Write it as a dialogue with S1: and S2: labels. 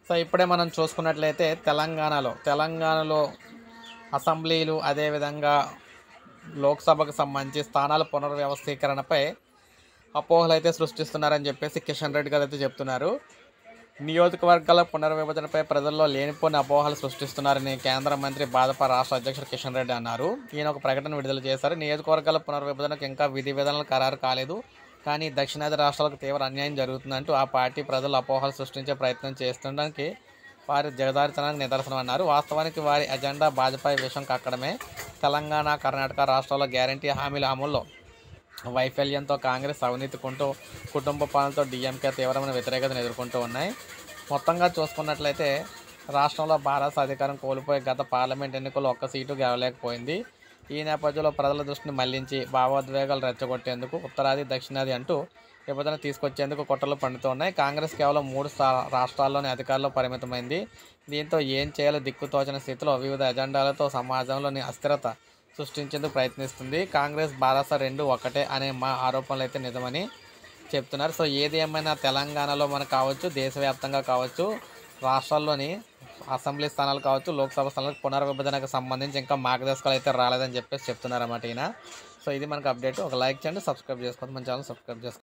S1: So ఇప్పుడే మనం చూసుకున్నట్లయితే తెలంగాణలో అసెంబ్లీలు అదేవిధంగా లోక్సభకు సంబంధించి స్థానాల పునర్వ్యవస్థీకరణపై అపోహలు అయితే సృష్టిస్తున్నారని చెప్పేసి కిషన్ రెడ్డి గారు అయితే చెప్తున్నారు. నియోజకవర్గాల పునర్విభజనపై ప్రజల్లో లేనిపోని అపోహలు సృష్టిస్తున్నారని కేంద్ర మంత్రి భాజపా రాష్ట్ర అధ్యక్షుడు కిషన్ రెడ్డి అన్నారు. ఈయన ఒక ప్రకటన విడుదల చేశారు. నియోజకవర్గాల పునర్విభజనకు ఇంకా విధి విధానాలు ఖరారు కాలేదు, కానీ దక్షిణాది రాష్ట్రాలకు తీవ్ర అన్యాయం జరుగుతుందంటూ ఆ పార్టీ ప్రజలు అపోహలు సృష్టించే ప్రయత్నం చేస్తుండడానికి వారి జగదారితనానికి నిదర్శనం అన్నారు. వాస్తవానికి వారి ఎజెండా భాజపా విషయం కక్కడమే. తెలంగాణ, కర్ణాటక రాష్ట్రాల్లో గ్యారంటీ హామీల అమల్లో వైఫల్యంతో కాంగ్రెస్, అవినీతి కుటుంబ పాలనతో డీఎంకే తీవ్రమైన వ్యతిరేకతను ఎదుర్కొంటూ ఉన్నాయి. మొత్తంగా చూసుకున్నట్లయితే రాష్ట్రంలో భారత అధికారం కోల్పోయి గత పార్లమెంట్ ఎన్నికల్లో ఒక్క సీటు గెలవలేకపోయింది. ఈ నేపథ్యంలో ప్రజల దృష్టిని మళ్లించి భావోద్వేగాలు రెచ్చగొట్టేందుకు ఉత్తరాది, దక్షిణాది అంటూ విభజన తీసుకొచ్చేందుకు కుట్రలు పండుతున్నాయి. కాంగ్రెస్ కేవలం 3 రాష్ట్రాల్లోని అధికారంలో పరిమితమైంది. దీంతో ఏం చేయాలో దిక్కుతోచని స్థితిలో వివిధ ఎజెండాలతో సమాజంలోని అస్థిరత సృష్టించేందుకు ప్రయత్నిస్తుంది. కాంగ్రెస్, భారత రెండు ఒకటే అనే మా ఆరోపణలు అయితే నిజమని చెప్తున్నారు. సో ఏది ఏమైనా తెలంగాణలో మనకు కావచ్చు, దేశవ్యాప్తంగా కావచ్చు, రాష్ట్రాల్లోని అసెంబ్లీ స్థానాలు కావచ్చు, లోక్సభ స్థానాలకు పునర్విభజనకు సంబంధించి ఇంకా మార్గదర్శకాలు అయితే రాలేదని చెప్పేసి చెప్తున్నారన్నమాట ఈయన. సో ఇది మనకు అప్డేట్. ఒక లైక్ చేయండి, సబ్స్క్రైబ్ చేసుకోండి, మన ఛానల్ సబ్స్క్రైబ్ చేసుకోండి.